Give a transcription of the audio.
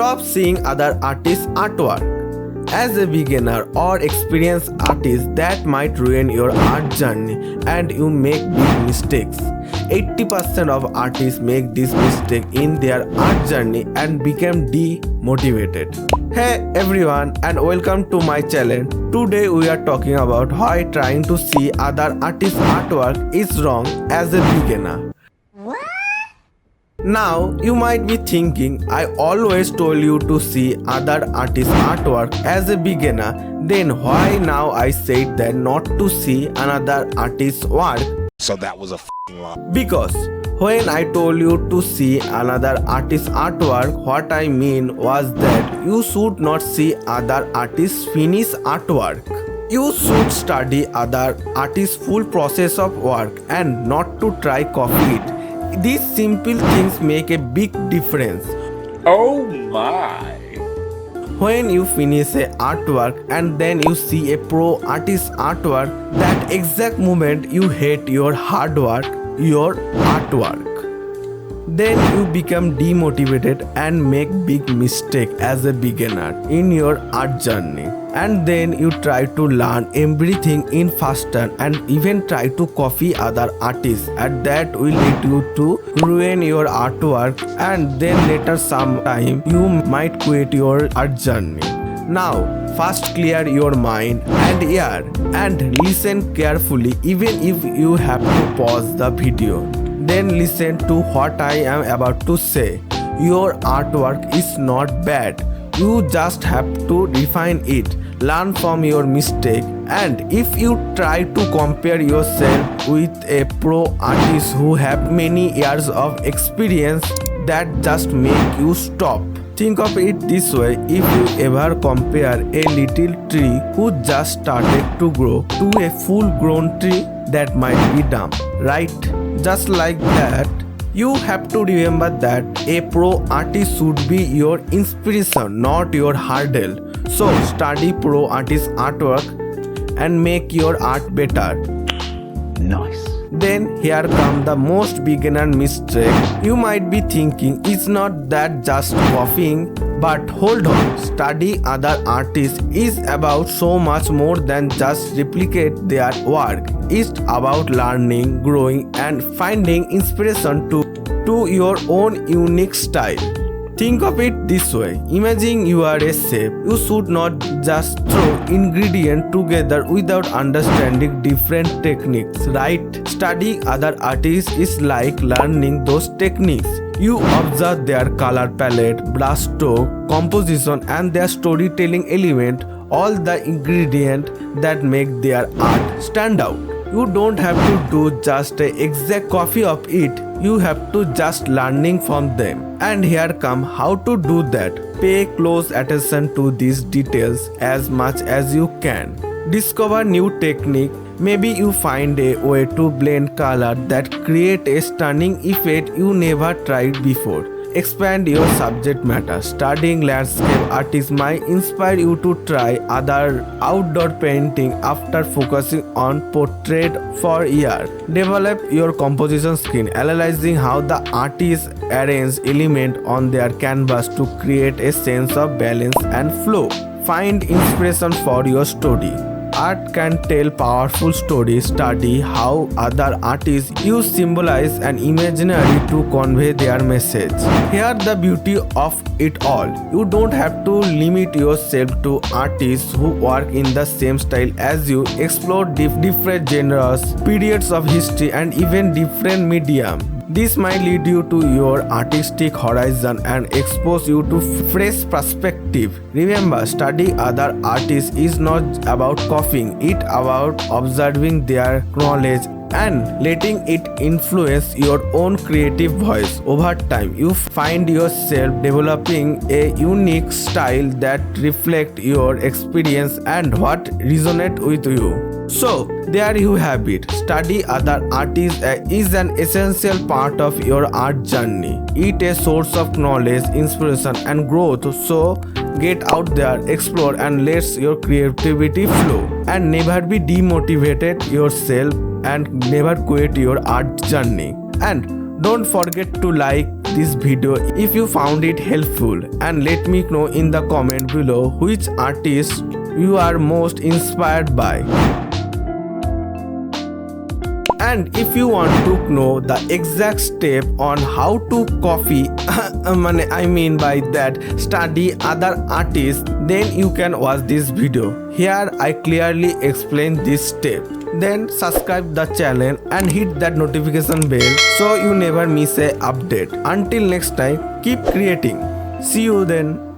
Stop seeing other artists' artwork as a beginner or experienced artist. That might ruin your art journey and you make big mistakes. 80% of artists make this mistake in their art journey and become demotivated. Hey everyone, and welcome to my channel. Today we are talking about why trying to see other artists' artwork is wrong as a beginner. Now you might be thinking, I always told you to see other artists' artwork as a beginner, then why now I said that not to see another artist's work? So that was a f***ing lie. Because when I told you to see another artist's artwork, what I mean was that you should not see other artists' finished artwork. You should study other artists' full process of work and not to try copy it. These simple things make a big difference. Oh my! When you finish a artwork and then you see a pro artist's artwork, that exact moment you hate your hard work, your artwork. Then you become demotivated and make big mistake as a beginner in your art journey. And then you try to learn everything in faster and even try to copy other artists, and that will lead you to ruin your artwork, and then later sometime you might quit your art journey. Now first clear your mind and ear and listen carefully, even if you have to pause the video. Then listen to what I am about to say. Your artwork is not bad. You just have to refine it, learn from your mistake, and if you try to compare yourself with a pro artist who have many years of experience, that just make you stop. Think of it this way, if you ever compare a little tree who just started to grow to a full-grown tree, that might be dumb, right? Just like that, you have to remember that a pro artist should be your inspiration, not your hurdle. So study pro artist artwork and make your art better. Nice. Then here come the most beginner mistake. You might be thinking, it's not that just copying, but hold on, study other artists is about so much more than just replicate their work. It's about learning, growing, and finding inspiration to your own unique style. Think of it this way, imagine you are a chef. You should not just throw ingredients together without understanding different techniques, right? Studying other artists is like learning those techniques. You observe their color palette, brush stroke, composition, and their storytelling element, all the ingredients that make their art stand out. You don't have to do just an exact copy of it, you have to just learning from them. And here come how to do that. Pay close attention to these details as much as you can. Discover new technique. Maybe you find a way to blend color that create a stunning effect you never tried before. Expand your subject matter. Studying landscape artists might inspire you to try other outdoor painting after focusing on portrait for years. Develop your composition skill, analyzing how the artists arrange elements on their canvas to create a sense of balance and flow. Find inspiration for your story. Art can tell powerful stories. Study how other artists use symbolize and imaginary to convey their message. Here the beauty of it all. You don't have to limit yourself to artists who work in the same style as you. Explore different genres, periods of history, and even different medium. This might lead you to your artistic horizon and expose you to fresh perspective. Remember, study other artists is not about copying, it's about observing their knowledge and letting it influence your own creative voice. Over time, you find yourself developing a unique style that reflects your experience and what resonates with you. So, there you have it. Study other artists is an essential part of your art journey. It's a source of knowledge, inspiration, and growth. So, get out there, explore, and let your creativity flow. And never be demotivated yourself and never quit your art journey. And Don't forget to like this video if you found it helpful, and let me know in the comment below which artist you are most inspired by. And if you want to know the exact step on how to copy I mean by that study other artists, then you can watch this video. Here I clearly explain this step. Then subscribe the channel and hit that notification bell so you never miss a update. Until next time, keep creating. See you then.